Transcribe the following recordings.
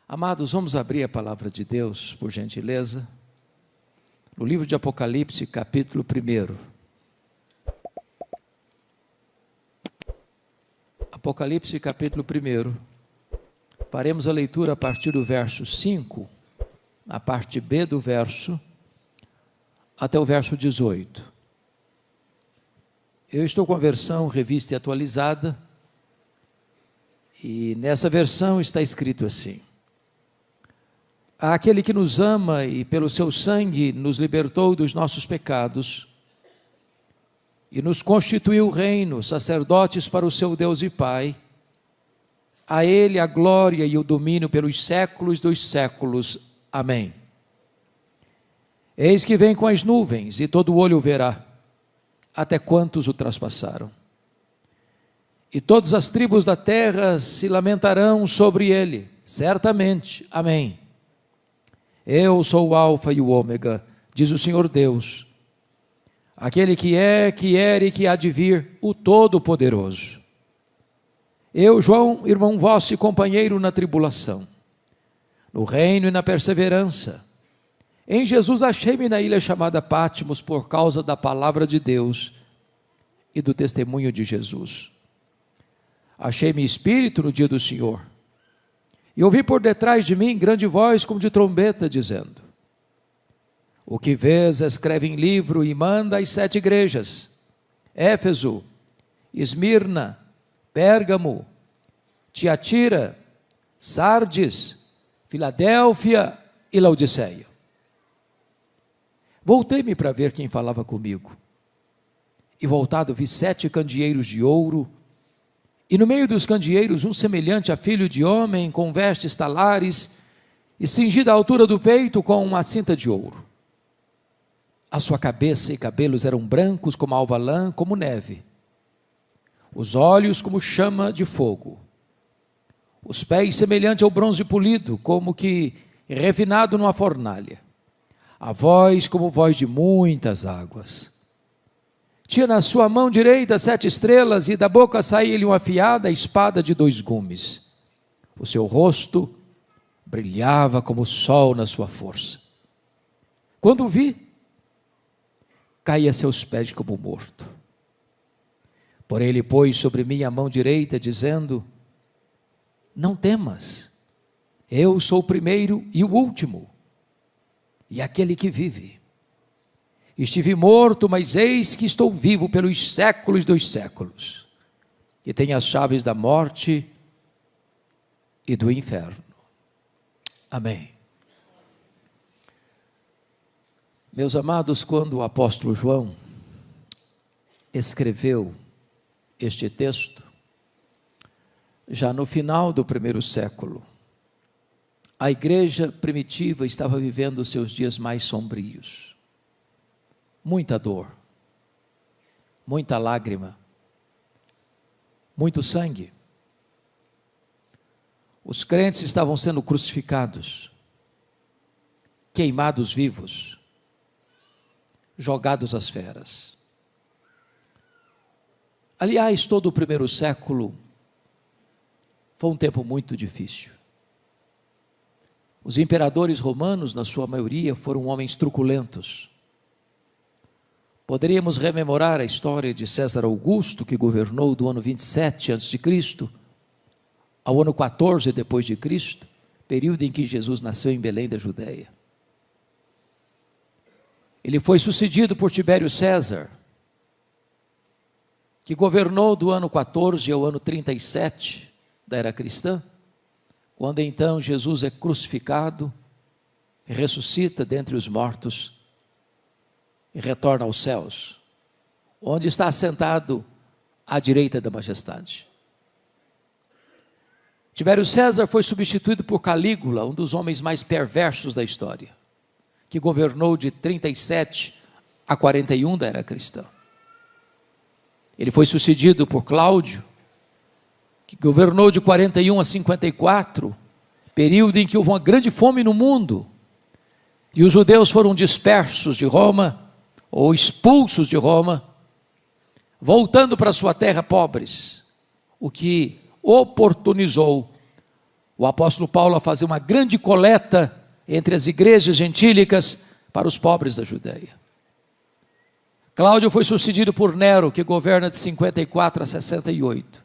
Amados, vamos abrir a palavra de Deus, por gentileza, no livro de Apocalipse, capítulo 1. Apocalipse, capítulo 1. Faremos a leitura a partir do verso 5, na parte B do verso, até o verso 18. Eu estou com a versão revista e atualizada, e nessa versão está escrito assim: Aquele que nos ama e pelo seu sangue nos libertou dos nossos pecados e nos constituiu reino, sacerdotes para o seu Deus e Pai, a Ele a glória e o domínio pelos séculos dos séculos. Amém. Eis que vem com as nuvens e todo olho o verá, até quantos o traspassaram. E todas as tribos da terra se lamentarão sobre ele, certamente. Amém. Eu sou o Alfa e o Ômega, diz o Senhor Deus, aquele que é, que era e que há de vir, o Todo-Poderoso. Eu, João, irmão vosso e companheiro na tribulação, no reino e na perseverança, em Jesus achei-me na ilha chamada Patmos por causa da palavra de Deus e do testemunho de Jesus. Achei-me espírito no dia do Senhor, e ouvi por detrás de mim grande voz como de trombeta, dizendo: O que vês, escreve em livro e manda às 7 igrejas: Éfeso, Esmirna, Pérgamo, Tiatira, Sardes, Filadélfia e Laodiceia. Voltei-me para ver quem falava comigo, e voltado vi 7 candeeiros de ouro, e no meio dos candeeiros um semelhante a filho de homem, com vestes talares, e cingido à altura do peito com uma cinta de ouro. A sua cabeça e cabelos eram brancos como alva lã, como neve, os olhos como chama de fogo, os pés semelhante ao bronze polido, como que refinado numa fornalha, a voz como voz de muitas águas. Tinha na sua mão direita 7 estrelas, e da boca saía-lhe uma afiada espada de 2 gumes. O seu rosto brilhava como o sol na sua força. Quando o vi, caí a seus pés como morto. Porém ele pôs sobre mim a mão direita, dizendo: Não temas, eu sou o primeiro e o último, e aquele que vive. Estive morto, mas eis que estou vivo pelos séculos dos séculos, e tenho as chaves da morte e do inferno. Amém. Meus amados, quando o apóstolo João escreveu este texto, já no final do 1º século, a igreja primitiva estava vivendo os seus dias mais sombrios. Muita dor, muita lágrima, muito sangue. Os crentes estavam sendo crucificados, queimados vivos, jogados às feras. Aliás, todo o 1º século foi um tempo muito difícil. Os imperadores romanos, na sua maioria, foram homens truculentos. Poderíamos rememorar a história de César Augusto, que governou do ano 27 a.C. ao ano 14 depois de Cristo, período em que Jesus nasceu em Belém da Judéia. Ele foi sucedido por Tibério César, que governou do ano 14 ao ano 37 da era cristã, quando então Jesus é crucificado, ressuscita dentre os mortos e retorna aos céus, onde está assentado à direita da majestade. Tibério César foi substituído por Calígula, um dos homens mais perversos da história, que governou de 37 a 41 da era cristã. Ele foi sucedido por Cláudio, que governou de 41 a 54, período em que houve uma grande fome no mundo, e os judeus foram dispersos de Roma, ou expulsos de Roma, voltando para sua terra pobres, o que oportunizou o apóstolo Paulo a fazer uma grande coleta entre as igrejas gentílicas para os pobres da Judéia. Cláudio foi sucedido por Nero, que governa de 54 a 68.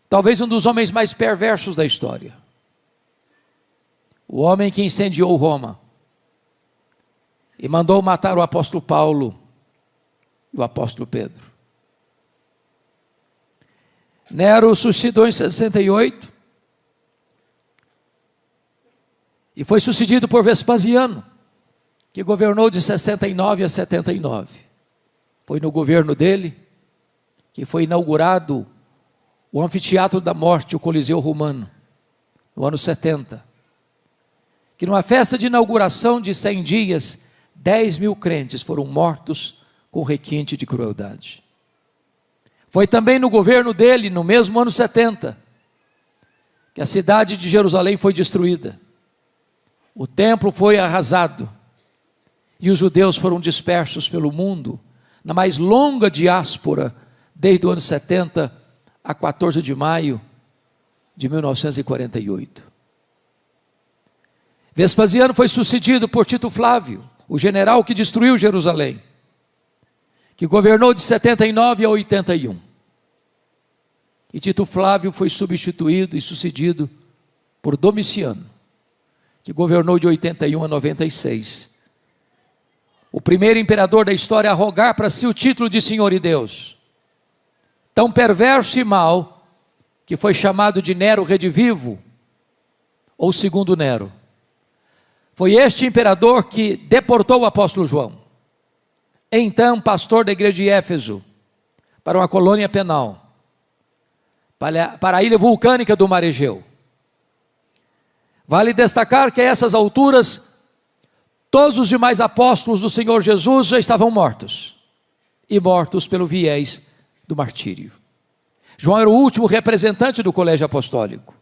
Talvez um dos homens mais perversos da história. O homem que incendiou Roma e mandou matar o apóstolo Paulo e o apóstolo Pedro. Nero suicidou em 68 e foi sucedido por Vespasiano, que governou de 69 a 79. Foi no governo dele que foi inaugurado o Anfiteatro da Morte, o Coliseu Romano, no ano 70. Que numa festa de inauguração de 100 dias, 10 mil crentes foram mortos com requinte de crueldade. Foi também no governo dele, no mesmo ano 70, que a cidade de Jerusalém foi destruída. O templo foi arrasado e os judeus foram dispersos pelo mundo, na mais longa diáspora, desde o ano 70 a 14 de maio de 1948. Vespasiano foi sucedido por Tito Flávio, o general que destruiu Jerusalém, que governou de 79 a 81. E Tito Flávio foi substituído e sucedido por Domiciano, que governou de 81 a 96. O primeiro imperador da história a rogar para si o título de Senhor e Deus. Tão perverso e mau, que foi chamado de Nero Redivivo, ou segundo Nero. Foi este imperador que deportou o apóstolo João, então pastor da igreja de Éfeso, para uma colônia penal, para a ilha vulcânica do Mar Egeu. Vale destacar que a essas alturas, todos os demais apóstolos do Senhor Jesus já estavam mortos, e mortos pelo viés do martírio. João era o último representante do colégio apostólico.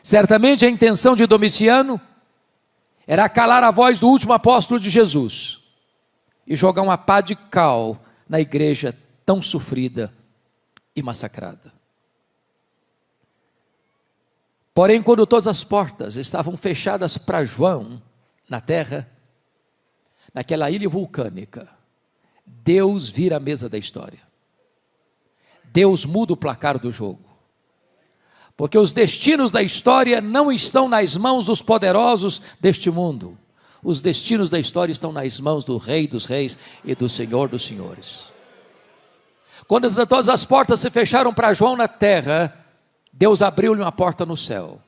Certamente a intenção de Domiciano era calar a voz do último apóstolo de Jesus e jogar uma pá de cal na igreja tão sofrida e massacrada. Porém, quando todas as portas estavam fechadas para João na terra, naquela ilha vulcânica, Deus vira a mesa da história. Deus muda o placar do jogo. Porque os destinos da história não estão nas mãos dos poderosos deste mundo. Os destinos da história estão nas mãos do Rei dos Reis e do Senhor dos Senhores. Quando todas as portas se fecharam para João na terra, Deus abriu-lhe uma porta no céu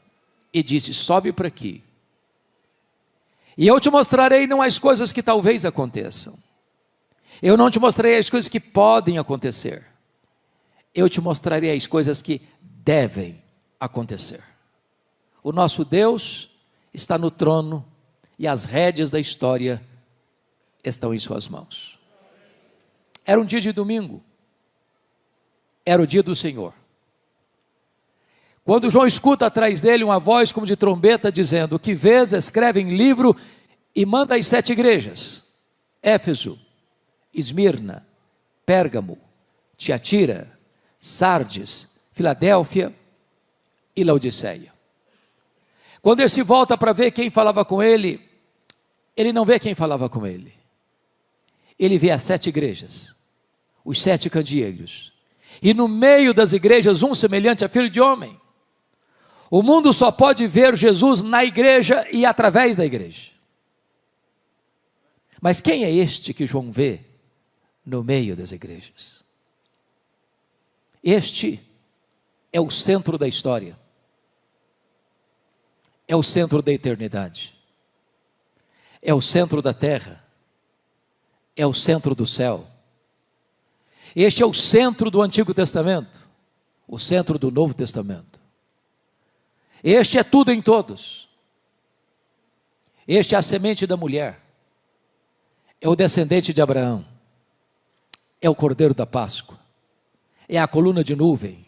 e disse: sobe para aqui. E eu te mostrarei não as coisas que talvez aconteçam. Eu não te mostrarei as coisas que podem acontecer. Eu te mostrarei as coisas que devem acontecer. O nosso Deus está no trono e as rédeas da história estão em suas mãos. Era um dia de domingo. Era o dia do Senhor. Quando João escuta atrás dele uma voz como de trombeta dizendo: o que vês, escreve em livro e manda às 7 igrejas: Éfeso, Esmirna, Pérgamo, Tiatira, Sardes, Filadélfia e Laodiceia. Quando ele se volta para ver quem falava com ele, ele não vê quem falava com ele. Ele vê as 7 igrejas, os 7 candeeiros, e no meio das igrejas um semelhante a filho de homem. O mundo só pode ver Jesus na igreja e através da igreja. Mas quem é este que João vê no meio das igrejas? Este é o centro da história. É o centro da eternidade. É o centro da terra. É o centro do céu. Este é o centro do Antigo Testamento, o centro do Novo Testamento. Este é tudo em todos. Este é a semente da mulher. É o descendente de Abraão. É o Cordeiro da Páscoa. É a coluna de nuvem.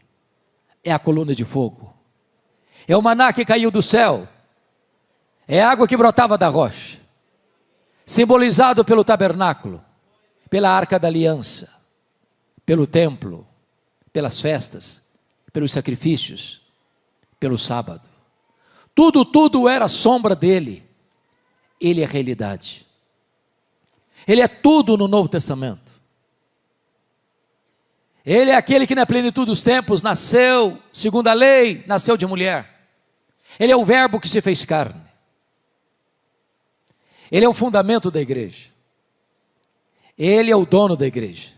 É a coluna de fogo. É o maná que caiu do céu. É a água que brotava da rocha. Simbolizado pelo tabernáculo, pela arca da aliança, pelo templo, pelas festas, pelos sacrifícios, pelo sábado. tudo era sombra dele. Ele é realidade. Ele é tudo no Novo Testamento. Ele é aquele que na plenitude dos tempos nasceu, segundo a lei, nasceu de mulher. Ele é o verbo que se fez carne. Ele é o fundamento da igreja. Ele é o dono da igreja.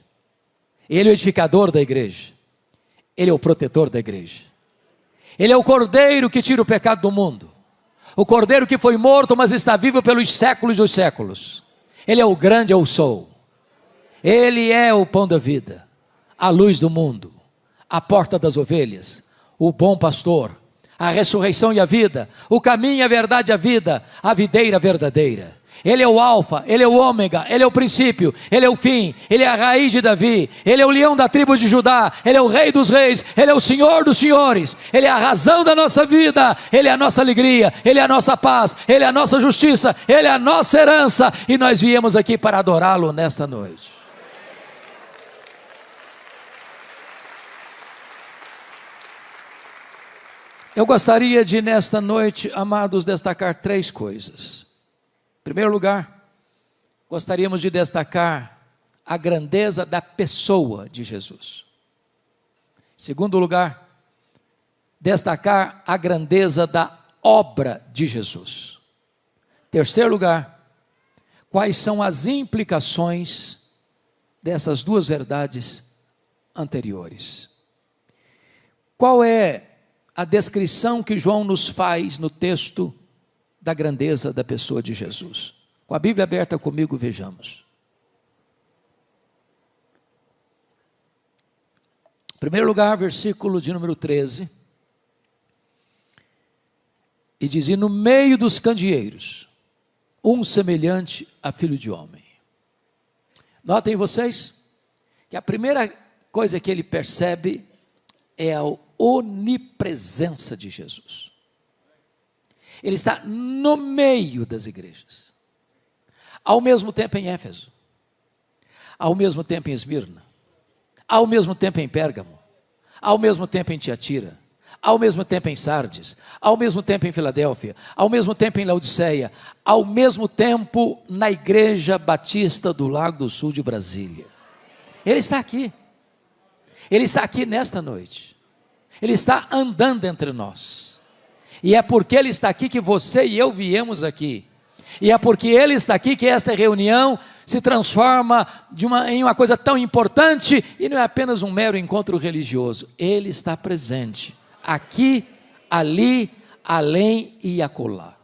Ele é o edificador da igreja. Ele é o protetor da igreja. Ele é o cordeiro que tira o pecado do mundo. O cordeiro que foi morto, mas está vivo pelos séculos dos séculos. Ele é o grande eu sou. Ele é o pão da vida, a luz do mundo, a porta das ovelhas, o bom pastor, a ressurreição e a vida, o caminho, a verdade e a vida, a videira verdadeira. Ele é o alfa, ele é o ômega, ele é o princípio, ele é o fim, ele é a raiz de Davi, ele é o leão da tribo de Judá, ele é o rei dos reis, ele é o senhor dos senhores, ele é a razão da nossa vida, ele é a nossa alegria, ele é a nossa paz, ele é a nossa justiça, ele é a nossa herança, e nós viemos aqui para adorá-lo nesta noite. Eu gostaria de nesta noite, amados, destacar 3 coisas. Em primeiro lugar, gostaríamos de destacar a grandeza da pessoa de Jesus. Em segundo lugar, destacar a grandeza da obra de Jesus. Em terceiro lugar, quais são as implicações dessas 2 verdades anteriores. Qual é a descrição que João nos faz no texto da grandeza da pessoa de Jesus? Com a Bíblia aberta comigo, vejamos. Em primeiro lugar, versículo de número 13. E diz: e no meio dos candeeiros, um semelhante a filho de homem. Notem vocês, que a primeira coisa que ele percebe é a onipresença de Jesus. Ele está no meio das igrejas, ao mesmo tempo em Éfeso, ao mesmo tempo em Esmirna, ao mesmo tempo em Pérgamo, ao mesmo tempo em Tiatira, ao mesmo tempo em Sardes, ao mesmo tempo em Filadélfia, ao mesmo tempo em Laodiceia, ao mesmo tempo na Igreja Batista do Lago do Sul de Brasília. Ele está aqui nesta noite, ele está andando entre nós. E é porque Ele está aqui que você e eu viemos aqui. E é porque Ele está aqui que esta reunião se transforma em uma coisa tão importante, e não é apenas um mero encontro religioso. Ele está presente, aqui, ali, além e acolá.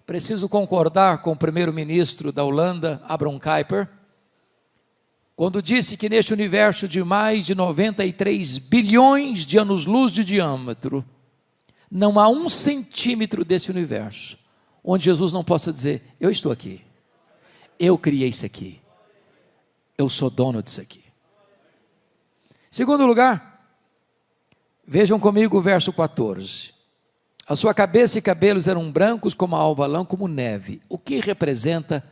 Preciso concordar com o primeiro-ministro da Holanda, Abraham Kuyper, quando disse que neste universo de mais de 93 bilhões de anos-luz de diâmetro, não há 1 centímetro desse universo onde Jesus não possa dizer: eu estou aqui, eu criei isso aqui, eu sou dono disso aqui. Segundo lugar, vejam comigo o verso 14. A sua cabeça e cabelos eram brancos como a alva lã, como neve. O que representa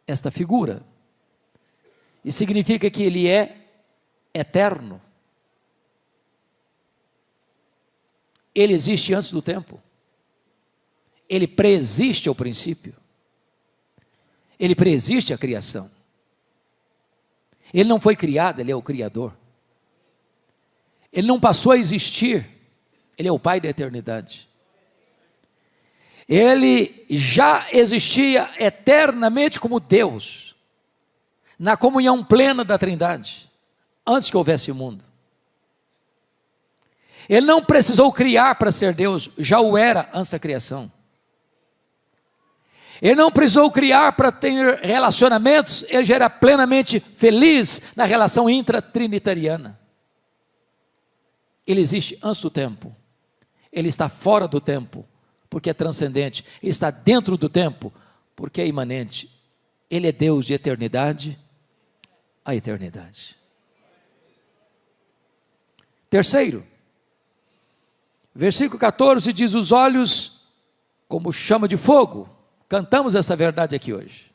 esta figura? E significa que Ele é eterno. Ele existe antes do tempo. Ele preexiste ao princípio. Ele preexiste à criação. Ele não foi criado, Ele é o Criador. Ele não passou a existir, Ele é o Pai da eternidade. Ele já existia eternamente como Deus, na comunhão plena da Trindade, antes que houvesse o mundo. Ele não precisou criar para ser Deus, já o era antes da criação. Ele não precisou criar para ter relacionamentos, ele já era plenamente feliz na relação intratrinitariana. Ele existe antes do tempo, ele está fora do tempo, porque é transcendente, ele está dentro do tempo, porque é imanente. Ele é Deus de eternidade a eternidade. Terceiro, versículo 14 diz: os olhos como chama de fogo. Cantamos essa verdade aqui hoje.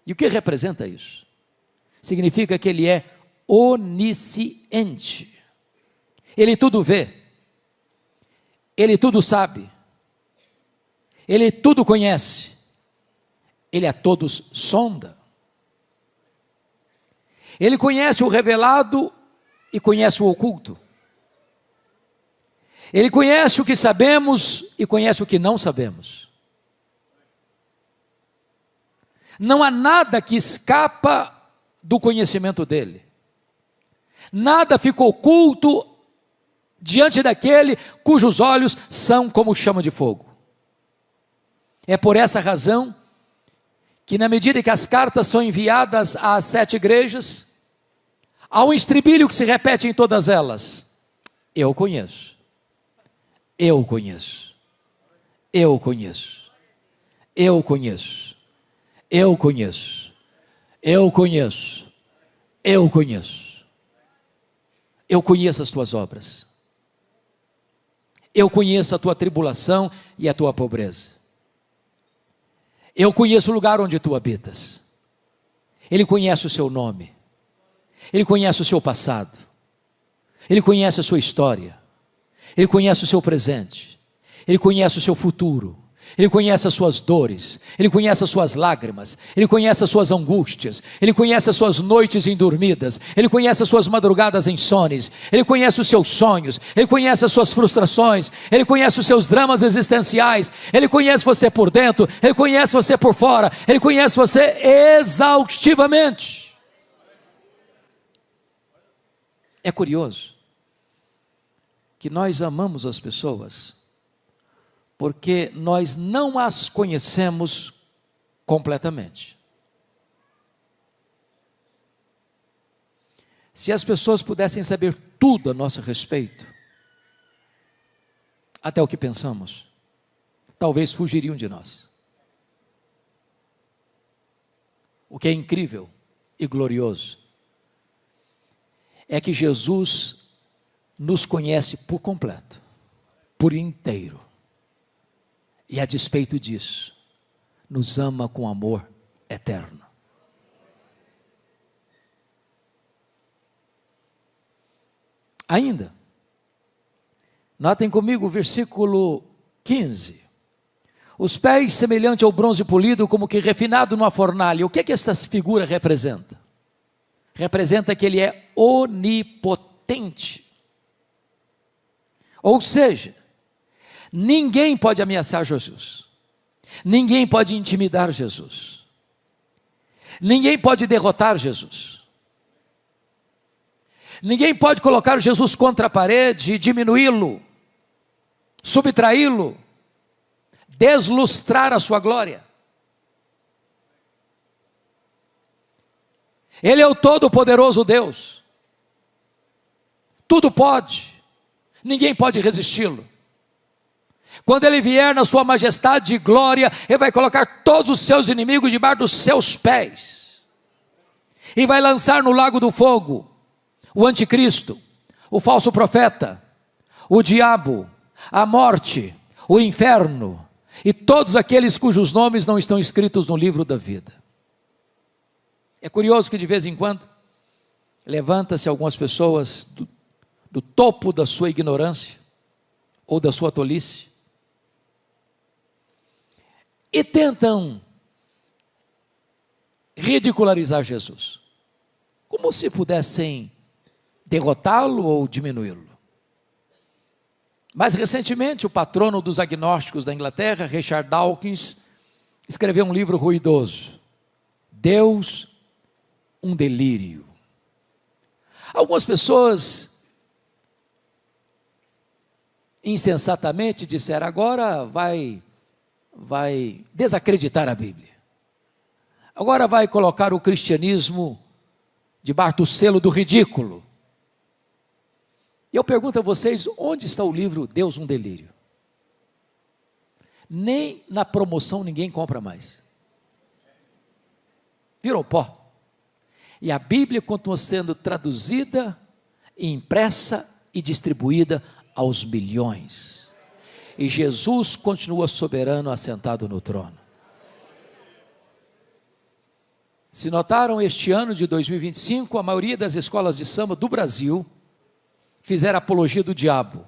E o que representa isso? Significa que Ele é onisciente. Ele tudo vê, Ele tudo sabe, Ele tudo conhece, Ele a todos sonda. Ele conhece o revelado e conhece o oculto. Ele conhece o que sabemos e conhece o que não sabemos. Não há nada que escapa do conhecimento dele. Nada fica oculto diante daquele cujos olhos são como chama de fogo. É por essa razão que, na medida que as cartas são enviadas às 7 igrejas, há um estribilho que se repete em todas elas: eu conheço, eu conheço, eu conheço, eu conheço, eu conheço, eu conheço, eu conheço, eu conheço as tuas obras, eu conheço a tua tribulação e a tua pobreza. Eu conheço o lugar onde tu habitas. Ele conhece o seu nome. Ele conhece o seu passado. Ele conhece a sua história. Ele conhece o seu presente. Ele conhece o seu futuro. Ele conhece as suas dores. Ele conhece as suas lágrimas. Ele conhece as suas angústias. Ele conhece as suas noites indormidas. Ele conhece as suas madrugadas insones. Ele conhece os seus sonhos. Ele conhece as suas frustrações. Ele conhece os seus dramas existenciais. Ele conhece você por dentro. Ele conhece você por fora. Ele conhece você exaustivamente. É curioso que nós amamos as pessoas porque nós não as conhecemos completamente. Se as pessoas pudessem saber tudo a nosso respeito, até o que pensamos, talvez fugiriam de nós. O que é incrível e glorioso é que Jesus nos conhece por completo, por inteiro. E a despeito disso, nos ama com amor eterno. Ainda, notem comigo o versículo 15. Os pés semelhante ao bronze polido, como que refinado numa fornalha. O que é que essa figura representa? Representa que ele é onipotente. Ou seja, ninguém pode ameaçar Jesus. Ninguém pode intimidar Jesus. Ninguém pode derrotar Jesus. Ninguém pode colocar Jesus contra a parede, diminuí-lo, subtraí-lo, deslustrar a sua glória. Ele é o todo-poderoso Deus. Tudo pode. Ninguém pode resisti-lo. Quando ele vier na sua majestade e glória, ele vai colocar todos os seus inimigos debaixo dos seus pés. E vai lançar no lago do fogo o anticristo, o falso profeta, o diabo, a morte, o inferno e todos aqueles cujos nomes não estão escritos no livro da vida. É curioso que de vez em quando levanta-se algumas pessoas do topo da sua ignorância ou da sua tolice e tentam ridicularizar Jesus, como se pudessem derrotá-lo ou diminuí-lo. Mais recentemente, o patrono dos agnósticos da Inglaterra, Richard Dawkins, escreveu um livro ruidoso, Deus, um delírio. Algumas pessoas insensatamente disseram: agora vai desacreditar a Bíblia, agora vai colocar o cristianismo debaixo do selo do ridículo. E eu pergunto a vocês, onde está o livro Deus, um delírio? Nem na promoção ninguém compra mais. Virou pó. E a Bíblia continua sendo traduzida, impressa e distribuída aos milhões. E Jesus continua soberano, assentado no trono. Se notaram, este ano de 2025, a maioria das escolas de samba do Brasil fizeram apologia do diabo.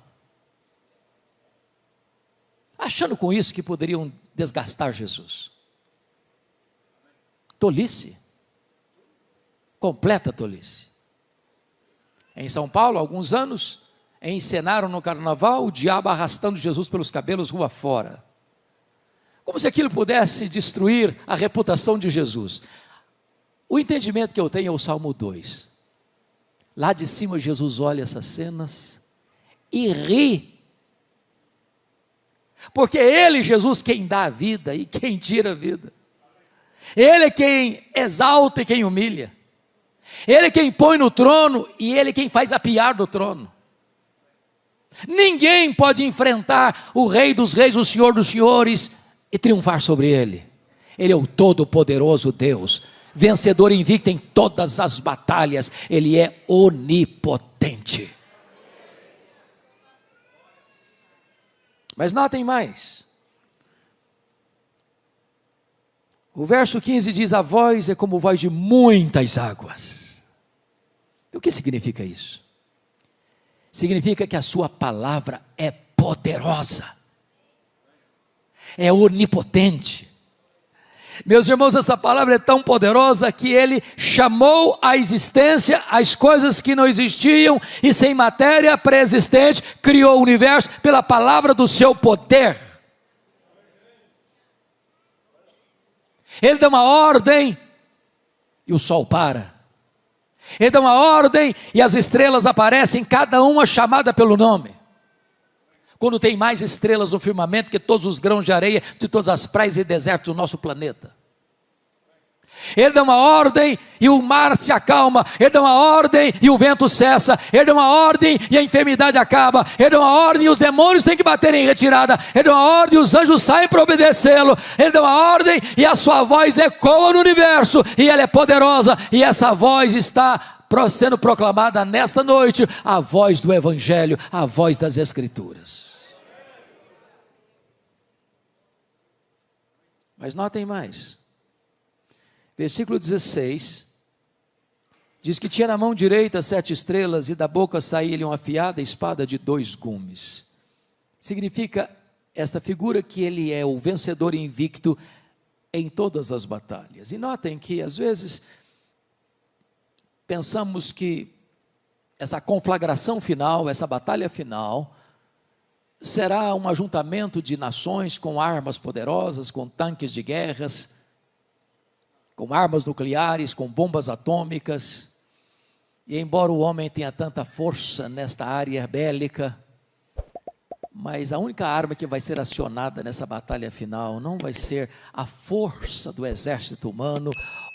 achando com isso que poderiam desgastar Jesus. Tolice, completa tolice. Em São Paulo, há alguns anos, encenaram no carnaval o diabo arrastando Jesus pelos cabelos rua fora, como se aquilo pudesse destruir a reputação de Jesus. O entendimento que eu tenho é o Salmo 2, lá de cima Jesus olha essas cenas e ri, porque é Ele, Jesus, quem dá a vida e quem tira a vida. Ele é quem exalta e quem humilha. Ele é quem põe no trono e Ele é quem faz apiar do trono. Ninguém pode enfrentar o Rei dos Reis, o Senhor dos Senhores e triunfar sobre Ele. Ele é o todo-poderoso Deus, vencedor invicto em todas as batalhas. Ele é onipotente. Mas notem mais, o verso 15 diz: a voz é como voz de muitas águas. O que significa isso? Significa que a sua palavra é poderosa, é onipotente. Meus irmãos, essa palavra é tão poderosa que Ele chamou à existência as coisas que não existiam, e sem matéria pré-existente, criou o universo pela palavra do seu poder. Ele dá uma ordem e o sol para. Ele dá uma ordem e as estrelas aparecem, cada uma chamada pelo nome. Quando tem mais estrelas no firmamento que todos os grãos de areia de todas as praias e desertos do nosso planeta. Ele dá uma ordem e o mar se acalma. Ele dá uma ordem e o vento cessa. Ele dá uma ordem e a enfermidade acaba. Ele dá uma ordem e os demônios têm que bater em retirada. Ele dá uma ordem e os anjos saem para obedecê-lo. Ele dá uma ordem e a sua voz ecoa no universo. E ela é poderosa. E essa voz está sendo proclamada nesta noite. A voz do Evangelho, a voz das Escrituras. Mas notem mais. Versículo 16, diz que tinha na mão direita 7 estrelas, e da boca saía-lhe uma afiada espada de 2 gumes. Significa esta figura que ele é o vencedor invicto em todas as batalhas. E notem que às vezes pensamos que essa conflagração final, essa batalha final, será um ajuntamento de nações com armas poderosas, com tanques de guerras, com armas nucleares, com bombas atômicas. E embora o homem tenha tanta força nesta área bélica, mas a única arma que vai ser acionada nessa batalha final não vai ser a força do exército humano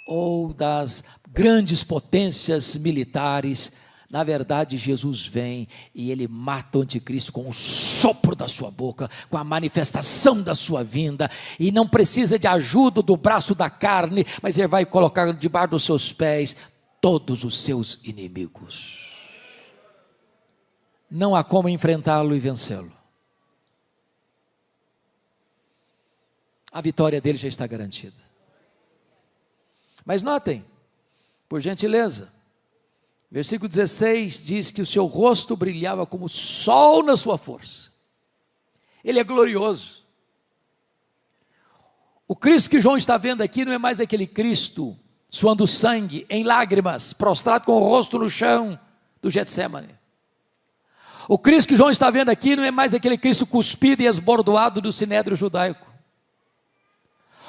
ou das grandes potências militares. Na verdade, Jesus vem e Ele mata o anticristo com o sopro da sua boca, com a manifestação da sua vinda, e não precisa de ajuda do braço da carne, mas Ele vai colocar debaixo dos seus pés todos os seus inimigos. Não há como enfrentá-lo e vencê-lo. A vitória dele já está garantida. Mas notem, por gentileza, versículo 16 diz que o seu rosto brilhava como o sol na sua força. Ele é glorioso. O Cristo que João está vendo aqui não é mais aquele Cristo suando sangue, em lágrimas, prostrado com o rosto no chão do Getsêmani. O Cristo que João está vendo aqui não é mais aquele Cristo cuspido e esbordoado do sinédrio judaico.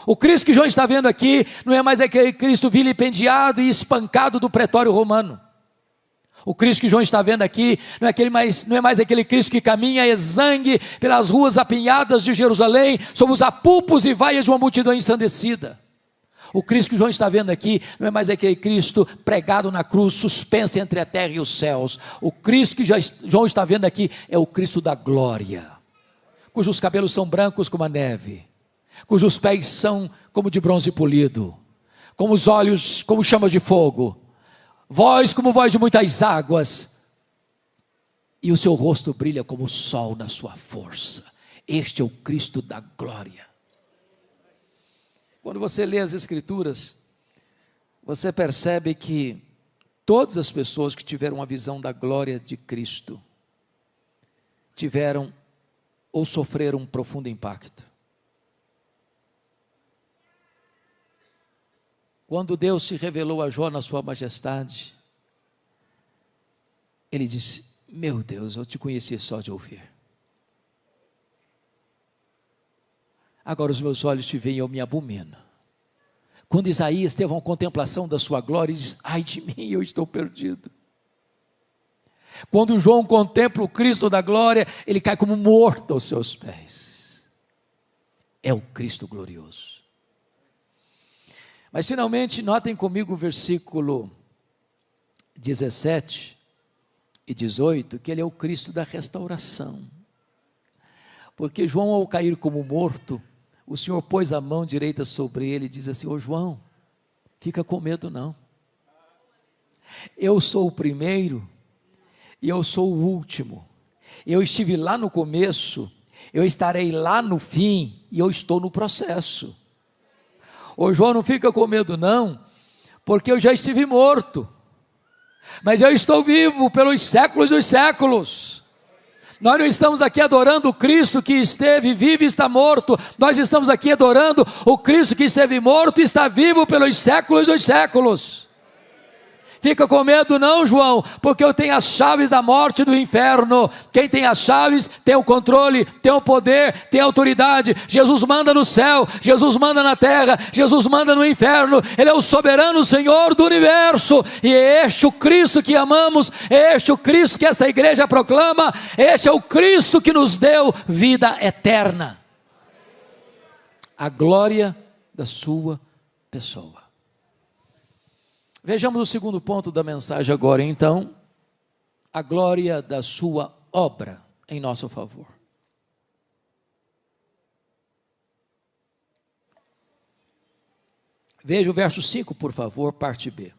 O Cristo que João está vendo aqui não é mais aquele Cristo vilipendiado e espancado do pretório romano. O Cristo que João está vendo aqui não é mais aquele Cristo que caminha exangue pelas ruas apinhadas de Jerusalém, sob os apupos e vaias de uma multidão ensandecida. O Cristo que João está vendo aqui não é mais aquele Cristo pregado na cruz, suspenso entre a terra e os céus. O Cristo que João está vendo aqui é o Cristo da glória, cujos cabelos são brancos como a neve, cujos pés são como de bronze polido, como os olhos como chamas de fogo, voz como voz de muitas águas, e o seu rosto brilha como o sol na sua força. Este é o Cristo da glória. Quando você lê as Escrituras, você percebe que todas as pessoas que tiveram uma visão da glória de Cristo tiveram ou sofreram um profundo impacto. Quando Deus se revelou a Jó na sua majestade, ele disse: meu Deus, eu te conheci só de ouvir. Agora os meus olhos te veem e eu me abomino. Quando Isaías teve uma contemplação da sua glória, ele diz: ai de mim, eu estou perdido. Quando João contempla o Cristo da glória, ele cai como morto aos seus pés. É o Cristo glorioso. Mas finalmente, notem comigo o versículo 17 e 18, que ele é o Cristo da restauração. Porque João, ao cair como morto, o Senhor pôs a mão direita sobre ele e diz assim: ô João, fica com medo não. Eu sou o primeiro e eu sou o último. Eu estive lá no começo, eu estarei lá no fim e eu estou no processo. Ô João, não fica com medo não, porque eu já estive morto, mas eu estou vivo pelos séculos dos séculos. Nós não estamos aqui adorando o Cristo que esteve vivo e está morto, nós estamos aqui adorando o Cristo que esteve morto e está vivo pelos séculos dos séculos. Fica com medo não, João, porque eu tenho as chaves da morte e do inferno. Quem tem as chaves tem o controle, tem o poder, tem a autoridade. Jesus manda no céu, Jesus manda na terra, Jesus manda no inferno. Ele é o soberano Senhor do universo, e é este o Cristo que amamos, é este o Cristo que esta igreja proclama, este é o Cristo que nos deu vida eterna. A glória da sua pessoa. Vejamos o segundo ponto da mensagem agora, então, a glória da sua obra em nosso favor. Veja o verso 5, por favor, parte B.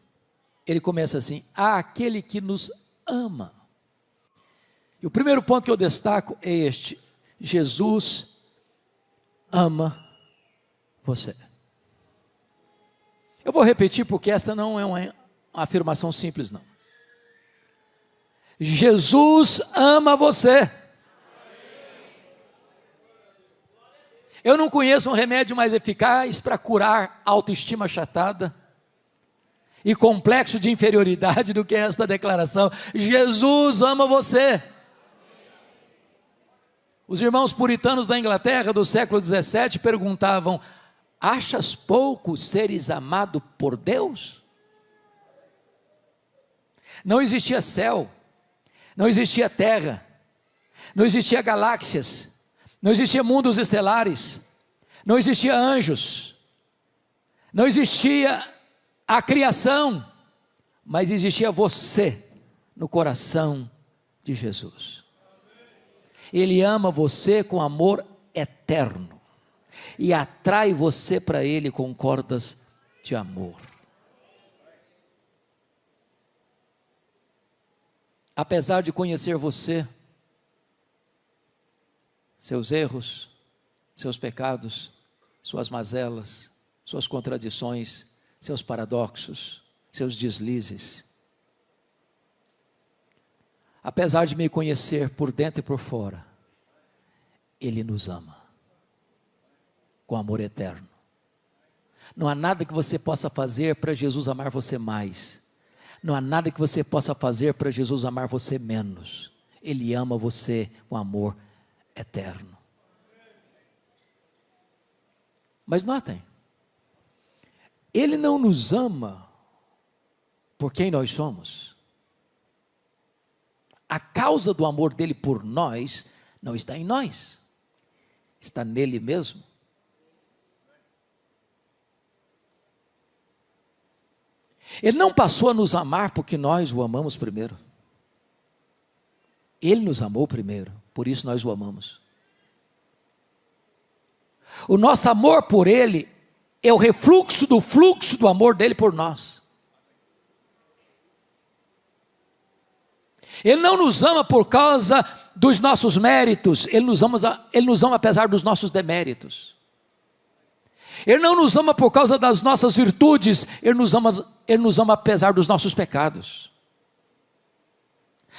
Ele começa assim: aquele que nos ama. E o primeiro ponto que eu destaco é este: Jesus ama você. Eu vou repetir porque esta não é uma afirmação simples não. Jesus ama você. Eu não conheço um remédio mais eficaz para curar autoestima achatada e complexo de inferioridade do que esta declaração: Jesus ama você. Os irmãos puritanos da Inglaterra do século 17 perguntavam: achas pouco seres amado por Deus? Não existia céu, não existia terra, não existia galáxias, não existia mundos estelares, não existia anjos, não existia a criação, mas existia você no coração de Jesus. Ele ama você com amor eterno e atrai você para Ele com cordas de amor. Apesar de conhecer você, seus erros, seus pecados, suas mazelas, suas contradições, seus paradoxos, seus deslizes, apesar de me conhecer por dentro e por fora, Ele nos ama com amor eterno. Não há nada que você possa fazer para Jesus amar você mais. Não há nada que você possa fazer para Jesus amar você menos. Ele ama você com amor eterno. Mas notem, Ele não nos ama por quem nós somos. A causa do amor dele por nós não está em nós, está nele mesmo. Ele não passou a nos amar porque nós o amamos primeiro. Ele nos amou primeiro, por isso nós o amamos. O nosso amor por Ele é o refluxo do fluxo do amor dele por nós. Ele não nos ama por causa dos nossos méritos, Ele nos ama apesar dos nossos deméritos. Ele não nos ama por causa das nossas virtudes, Ele nos ama apesar dos nossos pecados.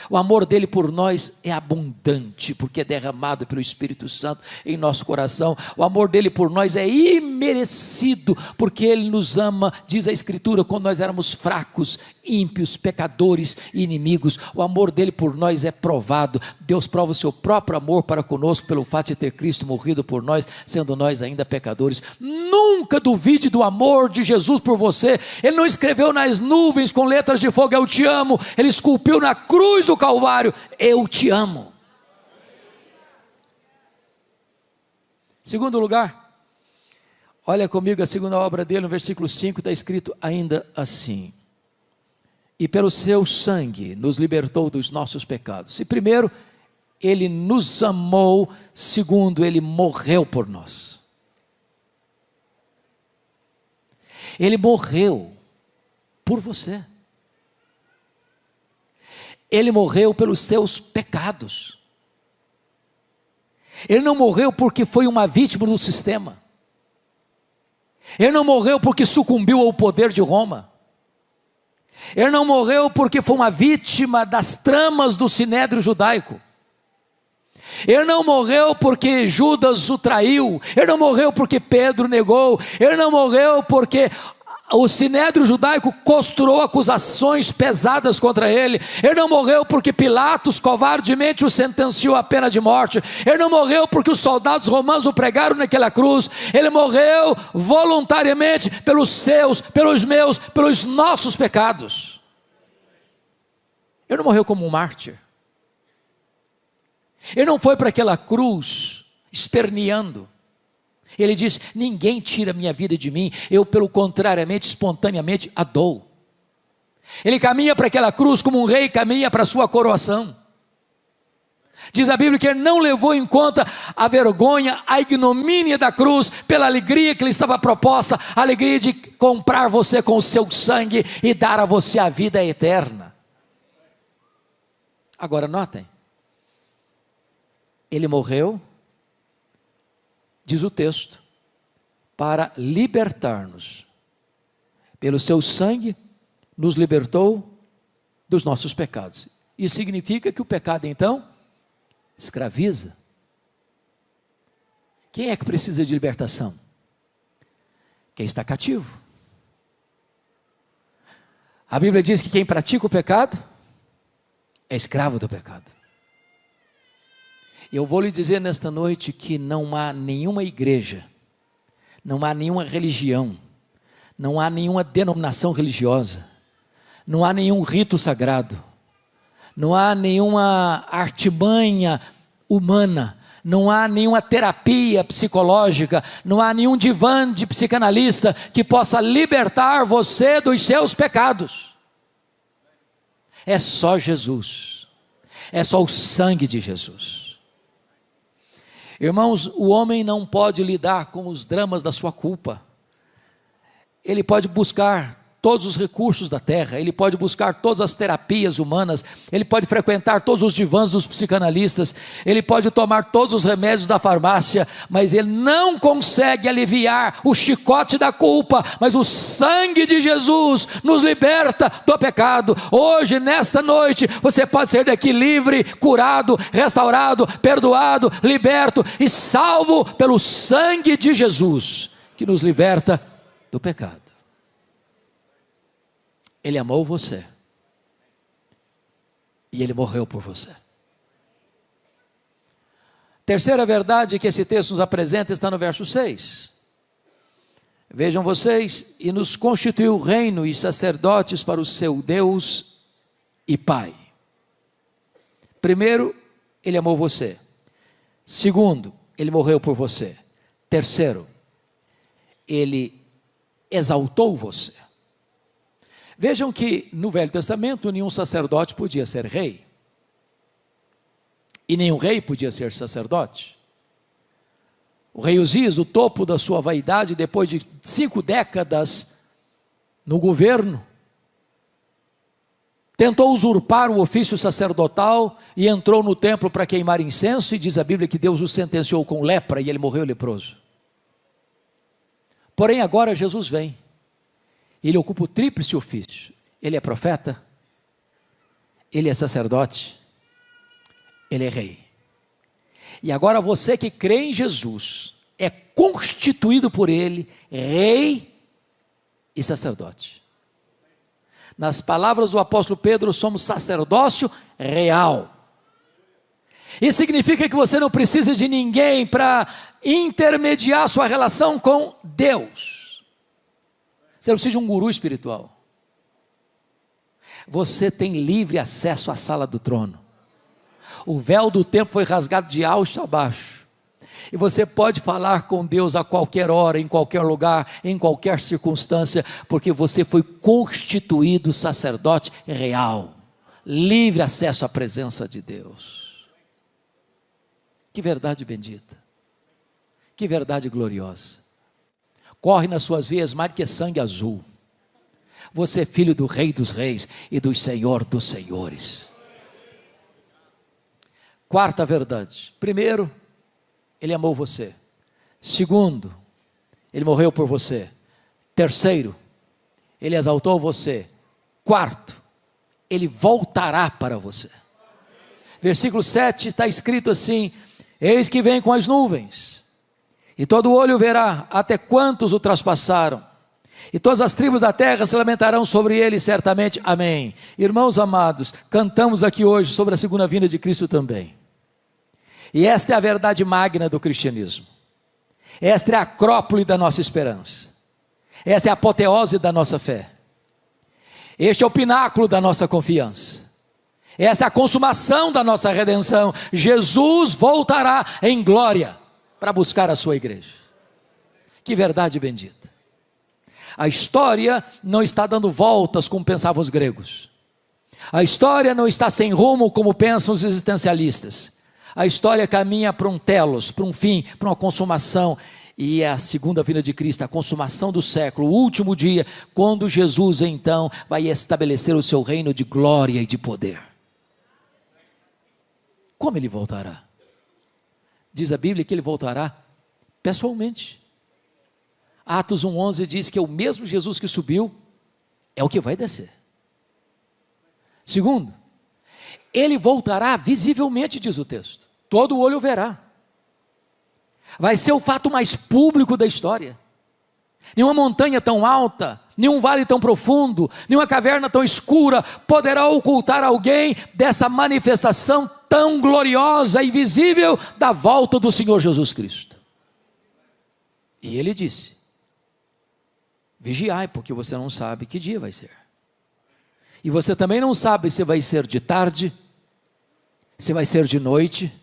O amor dele por nós é abundante, porque é derramado pelo Espírito Santo em nosso coração. O amor dele por nós é imerecido, porque ele nos ama, diz a Escritura, quando nós éramos fracos, ímpios, pecadores e inimigos. O amor dele por nós é provado. Deus prova o seu próprio amor para conosco pelo fato de ter Cristo morrido por nós, sendo nós ainda pecadores. Nunca duvide do amor de Jesus por você. Ele não escreveu nas nuvens com letras de fogo, eu te amo. Ele esculpiu na cruz do Calvário, eu te amo. Segundo lugar, olha comigo a segunda obra dele, no versículo 5, está escrito ainda assim: e pelo seu sangue nos libertou dos nossos pecados. E primeiro, ele nos amou, segundo, ele morreu por nós. Ele morreu por você. Ele morreu pelos seus pecados. Ele não morreu porque foi uma vítima do sistema. Ele não morreu porque sucumbiu ao poder de Roma. Ele não morreu porque foi uma vítima das tramas do sinédrio judaico. Ele não morreu porque Judas o traiu. Ele não morreu porque Pedro negou. Ele não morreu porque o sinédrio judaico costurou acusações pesadas contra ele. Ele não morreu porque Pilatos covardemente o sentenciou à pena de morte. Ele não morreu porque os soldados romanos o pregaram naquela cruz. Ele morreu voluntariamente pelos seus, pelos meus, pelos nossos pecados. Ele não morreu como um mártir. Ele não foi para aquela cruz esperneando. Ele diz: ninguém tira minha vida de mim, eu pelo contrariamente, espontaneamente a dou. Ele caminha para aquela cruz como um rei caminha para a sua coroação. Diz a Bíblia que ele não levou em conta a vergonha, a ignomínia da cruz, pela alegria que lhe estava proposta, a alegria de comprar você com o seu sangue e dar a você a vida eterna. Agora notem, ele morreu, diz o texto, para libertar-nos. Pelo seu sangue, nos libertou dos nossos pecados. Isso significa que o pecado, então, escraviza. Quem é que precisa de libertação? Quem está cativo. A Bíblia diz que quem pratica o pecado é escravo do pecado. Eu vou lhe dizer nesta noite que não há nenhuma igreja, não há nenhuma religião, não há nenhuma denominação religiosa, não há nenhum rito sagrado, não há nenhuma artimanha humana, não há nenhuma terapia psicológica, não há nenhum divã de psicanalista que possa libertar você dos seus pecados. É só Jesus, é só o sangue de Jesus. Irmãos, o homem não pode lidar com os dramas da sua culpa. Ele pode buscar todos os recursos da terra, ele pode buscar todas as terapias humanas, ele pode frequentar todos os divãs dos psicanalistas, ele pode tomar todos os remédios da farmácia, mas ele não consegue aliviar o chicote da culpa. Mas o sangue de Jesus nos liberta do pecado. Hoje, nesta noite, você pode sair daqui livre, curado, restaurado, perdoado, liberto e salvo pelo sangue de Jesus, que nos liberta do pecado. Ele amou você. E Ele morreu por você. Terceira verdade que esse texto nos apresenta está no verso 6. Vejam vocês: e nos constituiu reino e sacerdotes para o seu Deus e Pai. Primeiro, Ele amou você. Segundo, Ele morreu por você. Terceiro, Ele exaltou você. Vejam que no Velho Testamento nenhum sacerdote podia ser rei, e nenhum rei podia ser sacerdote. O rei Uzias, no topo da sua vaidade, depois de 5 décadas no governo, tentou usurpar o ofício sacerdotal e entrou no templo para queimar incenso, e diz a Bíblia que Deus o sentenciou com lepra e ele morreu leproso. Porém agora Jesus vem. Ele ocupa o tríplice ofício. Ele é profeta, Ele é sacerdote, ele é rei. E agora você que crê em Jesus, é constituído por ele, rei e sacerdote. Nas palavras do apóstolo Pedro, somos sacerdócio real. Isso significa que você não precisa de ninguém para intermediar sua relação com Deus. Você não precisa de um guru espiritual. Você tem livre acesso à sala do trono. O véu do templo foi rasgado de alto a baixo. E você pode falar com Deus a qualquer hora, em qualquer lugar, em qualquer circunstância, porque você foi constituído sacerdote real. Livre acesso à presença de Deus. Que verdade bendita. Que verdade gloriosa. Corre nas suas veias mais que sangue azul. Você é filho do Rei dos Reis e do Senhor dos Senhores. Quarta verdade. Primeiro, Ele amou você. Segundo, Ele morreu por você. Terceiro, Ele exaltou você. Quarto, Ele voltará para você. Versículo 7 está escrito assim: eis que vem com as nuvens, e todo olho verá até quantos o traspassaram, e todas as tribos da terra se lamentarão sobre ele certamente. Amém. Irmãos amados, cantamos aqui hoje sobre a segunda vinda de Cristo também. E esta é a verdade magna do cristianismo. Esta é a acrópole da nossa esperança. Esta é a apoteose da nossa fé. Este é o pináculo da nossa confiança. Esta é a consumação da nossa redenção. Jesus voltará em glória para buscar a sua igreja. Que verdade bendita. A história não está dando voltas como pensavam os gregos. A história não está sem rumo como pensam os existencialistas. A história caminha para um telos, para um fim, para uma consumação. E é a segunda vinda de Cristo, a consumação do século, o último dia, quando Jesus então vai estabelecer o seu reino de glória e de poder. Como Ele voltará? Diz a Bíblia que Ele voltará pessoalmente. Atos 1,11 diz que é o mesmo Jesus que subiu, é o que vai descer. Segundo, Ele voltará visivelmente, diz o texto. Todo olho verá. Vai ser o fato mais público da história. Nenhuma montanha tão alta, nenhum vale tão profundo, nenhuma caverna tão escura poderá ocultar alguém dessa manifestação tão gloriosa e visível da volta do Senhor Jesus Cristo. E Ele disse: vigiai, porque você não sabe que dia vai ser. E você também não sabe se vai ser de tarde, se vai ser de noite,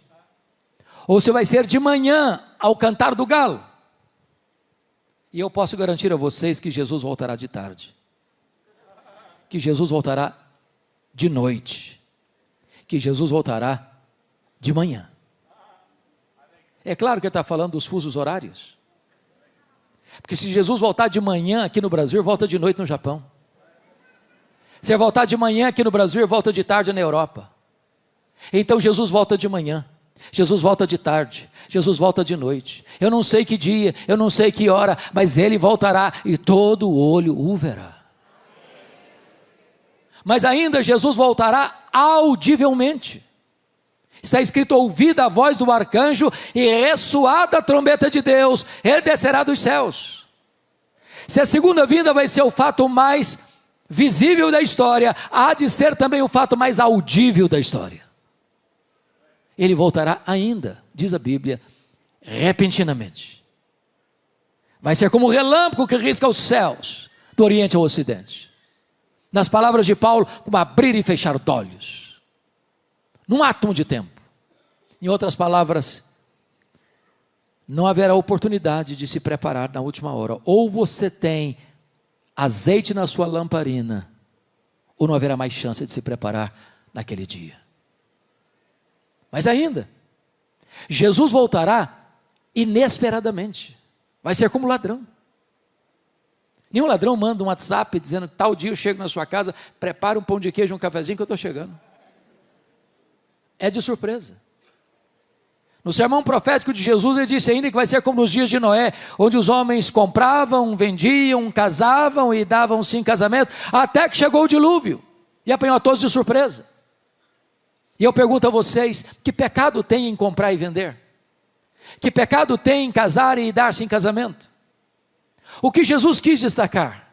ou se vai ser de manhã, ao cantar do galo. E eu posso garantir a vocês que Jesus voltará de tarde, que Jesus voltará de noite, que Jesus voltará de manhã. É claro que ele está falando dos fusos horários, porque se Jesus voltar de manhã aqui no Brasil, volta de noite no Japão. Se ele voltar de manhã aqui no Brasil, volta de tarde na Europa. Então Jesus volta de manhã, Jesus volta de tarde, Jesus volta de noite. Eu não sei que dia, eu não sei que hora, mas Ele voltará e todo olho o verá. Mas ainda Jesus voltará audivelmente. Está escrito: ouvida a voz do arcanjo e ressoada a trombeta de Deus, Ele descerá dos céus. Se a segunda vinda vai ser o fato mais visível da história, há de ser também o fato mais audível da história. Ele voltará ainda, diz a Bíblia, repentinamente. Vai ser como um relâmpago que risca os céus, do oriente ao ocidente. Nas palavras de Paulo, como abrir e fechar de olhos, num átomo de tempo. Em outras palavras, não haverá oportunidade de se preparar na última hora. Ou você tem azeite na sua lamparina, ou não haverá mais chance de se preparar naquele dia. Mas ainda, Jesus voltará inesperadamente. Vai ser como ladrão. Nenhum ladrão manda um WhatsApp dizendo: tal dia eu chego na sua casa, prepara um pão de queijo e um cafezinho que eu estou chegando. É de surpresa. No sermão profético de Jesus, ele disse ainda que vai ser como nos dias de Noé, onde os homens compravam, vendiam, casavam e davam-se em casamento, até que chegou o dilúvio e apanhou a todos de surpresa. E eu pergunto a vocês, que pecado tem em comprar e vender? Que pecado tem em casar e dar-se em casamento? O que Jesus quis destacar?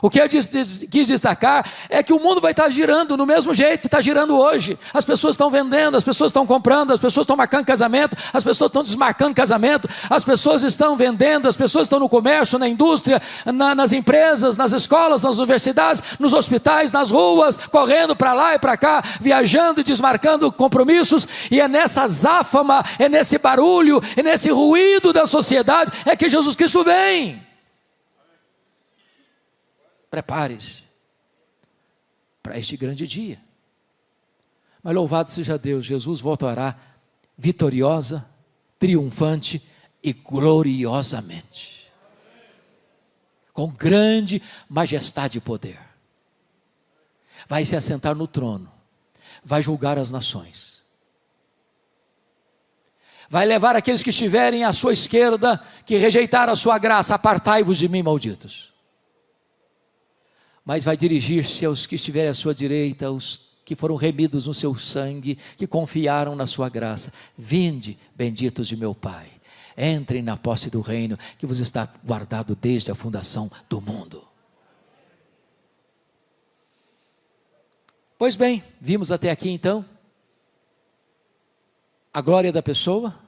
O que ele quis destacar é que o mundo vai estar girando no mesmo jeito que está girando hoje. As pessoas estão vendendo, as pessoas estão comprando, as pessoas estão marcando casamento, as pessoas estão desmarcando casamento, as pessoas estão vendendo, as pessoas estão no comércio, na indústria, nas empresas, nas escolas, nas universidades, nos hospitais, nas ruas, correndo para lá e para cá, viajando e desmarcando compromissos. E é nessa azáfama, é nesse barulho, é nesse ruído da sociedade é que Jesus Cristo vem. Prepare-se para este grande dia. Mas louvado seja Deus, Jesus voltará vitoriosa, triunfante e gloriosamente, com grande majestade e poder. Vai se assentar no trono, vai julgar as nações, vai levar aqueles que estiverem à sua esquerda, que rejeitaram a sua graça, apartai-vos de mim, malditos. Mas vai dirigir-se aos que estiverem à sua direita, aos que foram remidos no seu sangue, que confiaram na sua graça. Vinde, benditos de meu Pai, entrem na posse do reino que vos está guardado desde a fundação do mundo. Pois bem, vimos até aqui então a glória da pessoa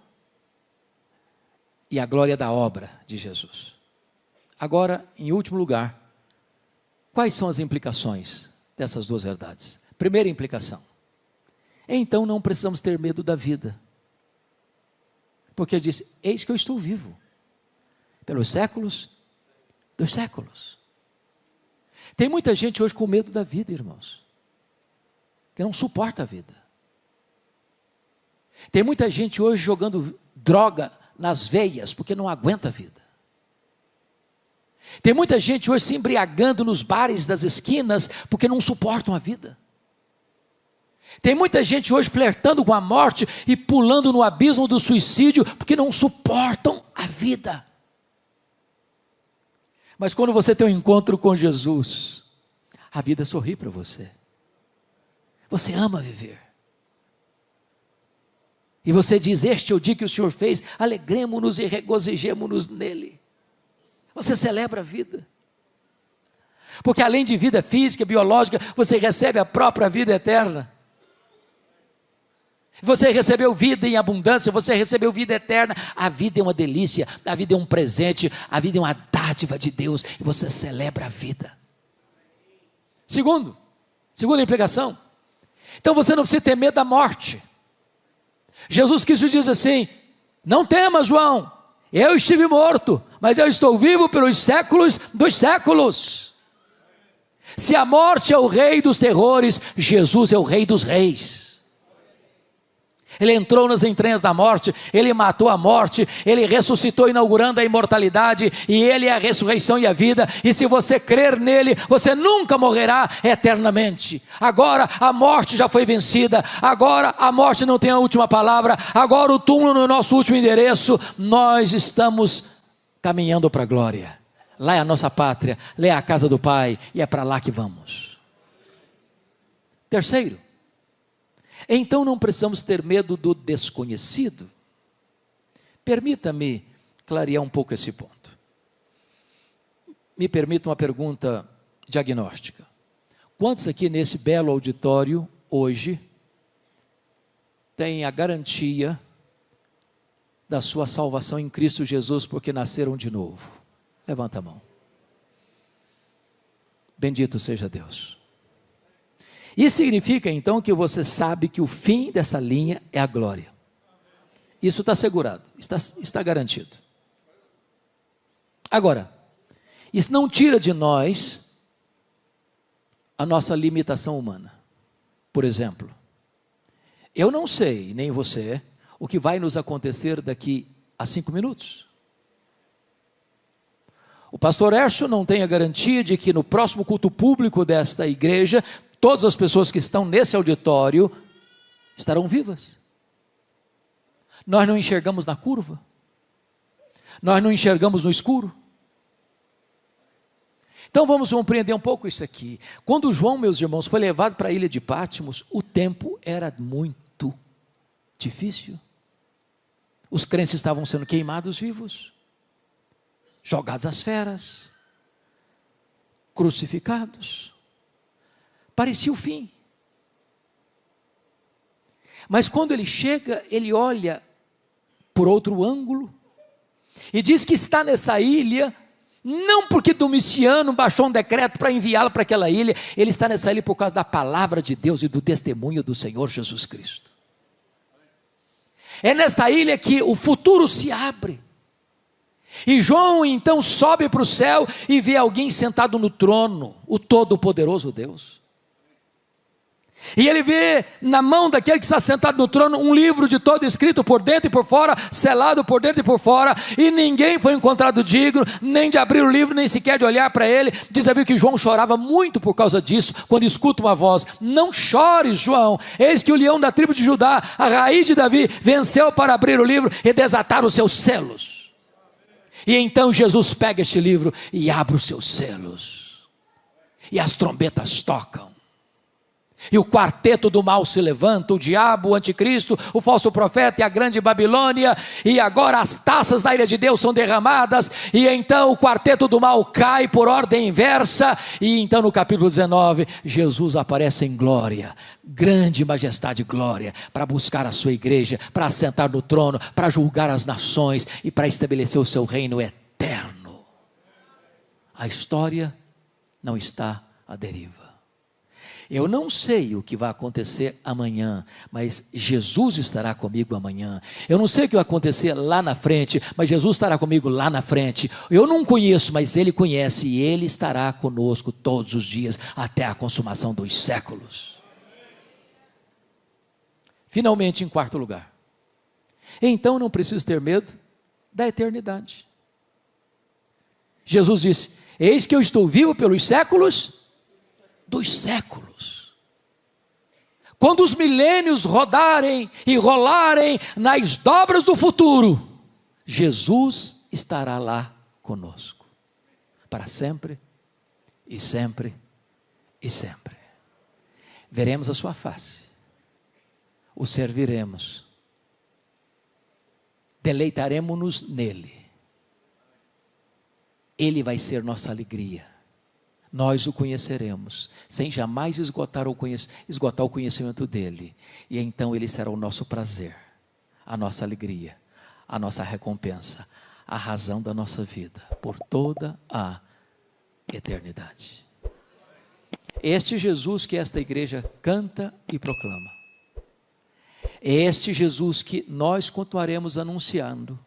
e a glória da obra de Jesus. Agora, em último lugar, quais são as implicações dessas duas verdades? Primeira implicação: então não precisamos ter medo da vida, porque ele disse: eis que eu estou vivo, pelos séculos dos séculos. Tem muita gente hoje com medo da vida, irmãos, que não suporta a vida. Tem muita gente hoje jogando droga nas veias, porque não aguenta a vida. Tem muita gente hoje se embriagando nos bares das esquinas, porque não suportam a vida. Tem muita gente hoje flertando com a morte e pulando no abismo do suicídio, porque não suportam a vida. Mas quando você tem um encontro com Jesus, a vida sorri para você. Você ama viver. E você diz: este é o dia que o Senhor fez, alegremo-nos e regozijemo-nos nele. Você celebra a vida, porque além de vida física, biológica, você recebe a própria vida eterna. Você recebeu vida em abundância, você recebeu vida eterna. A vida é uma delícia, a vida é um presente, a vida é uma dádiva de Deus, e você celebra a vida. Segunda implicação: então você não precisa ter medo da morte. Jesus Cristo diz assim: não temas, João, eu estive morto, mas eu estou vivo pelos séculos dos séculos. Se a morte é o rei dos terrores, Jesus é o rei dos reis. Ele entrou nas entranhas da morte, ele matou a morte, ele ressuscitou, inaugurando a imortalidade, e ele é a ressurreição e a vida. E se você crer nele, você nunca morrerá eternamente. Agora a morte já foi vencida, agora a morte não tem a última palavra, agora o túmulo no nosso último endereço. Nós estamos caminhando para a glória. Lá é a nossa pátria, lá é a casa do Pai, e é para lá que vamos. Terceiro: então não precisamos ter medo do desconhecido. Permita-me clarear um pouco esse ponto. Me permita uma pergunta diagnóstica. Quantos aqui nesse belo auditório hoje têm a garantia da sua salvação em Cristo Jesus porque nasceram de novo? Levanta a mão. Bendito seja Deus. Isso significa então que você sabe que o fim dessa linha é a glória. Isso está assegurado, está garantido. Agora, isso não tira de nós a nossa limitação humana. Por exemplo, eu não sei, nem você, o que vai nos acontecer daqui a 5 minutos. O pastor Hércio não tem a garantia de que no próximo culto público desta igreja, todas as pessoas que estão nesse auditório estarão vivas. Nós não enxergamos na curva, nós não enxergamos no escuro. Então vamos compreender um pouco isso aqui. Quando João, meus irmãos, foi levado para a ilha de Patmos, o tempo era muito difícil. Os crentes estavam sendo queimados vivos, jogados às feras, crucificados. Parecia o fim. Mas quando ele chega, ele olha por outro ângulo e diz que está nessa ilha, não porque Domiciano baixou um decreto para enviá-lo para aquela ilha, ele está nessa ilha por causa da palavra de Deus e do testemunho do Senhor Jesus Cristo. É nesta ilha que o futuro se abre. E João então sobe para o céu e vê alguém sentado no trono, o Todo-Poderoso Deus. E ele vê na mão daquele que está sentado no trono um livro de todo escrito por dentro e por fora, selado por dentro e por fora, e ninguém foi encontrado digno, nem de abrir o livro, nem sequer de olhar para ele. Diz a Bíblia que João chorava muito por causa disso, quando escuta uma voz: não chores, João, eis que o leão da tribo de Judá, a raiz de Davi, venceu para abrir o livro e desatar os seus selos. E então Jesus pega este livro e abre os seus selos, e as trombetas tocam. E o quarteto do mal se levanta, o diabo, o anticristo, o falso profeta e a grande Babilônia, e agora as taças da ira de Deus são derramadas, e então o quarteto do mal cai por ordem inversa, e então no capítulo 19, Jesus aparece em glória, grande majestade e glória, para buscar a sua igreja, para assentar no trono, para julgar as nações, e para estabelecer o seu reino eterno. A história não está à deriva. Eu não sei o que vai acontecer amanhã, mas Jesus estará comigo amanhã. Eu não sei o que vai acontecer lá na frente, mas Jesus estará comigo lá na frente. Eu não conheço, mas Ele conhece, e Ele estará conosco todos os dias, até a consumação dos séculos. Finalmente, em quarto lugar, então não preciso ter medo da eternidade. Jesus disse: eis que eu estou vivo pelos séculos dos séculos. Quando os milênios rodarem e rolarem nas dobras do futuro, Jesus estará lá conosco, para sempre e sempre e sempre. Veremos a sua face, o serviremos, deleitaremos-nos nele. Ele vai ser nossa alegria. Nós o conheceremos, sem jamais esgotar o conhecimento dele. E então ele será o nosso prazer, a nossa alegria, a nossa recompensa, a razão da nossa vida, por toda a eternidade. Este Jesus que esta igreja canta e proclama. É este Jesus que nós continuaremos anunciando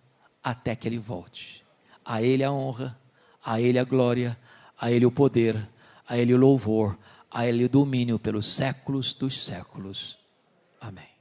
até que ele volte. A ele a honra, a ele a glória, a Ele o poder, a Ele o louvor, a Ele o domínio pelos séculos dos séculos. Amém.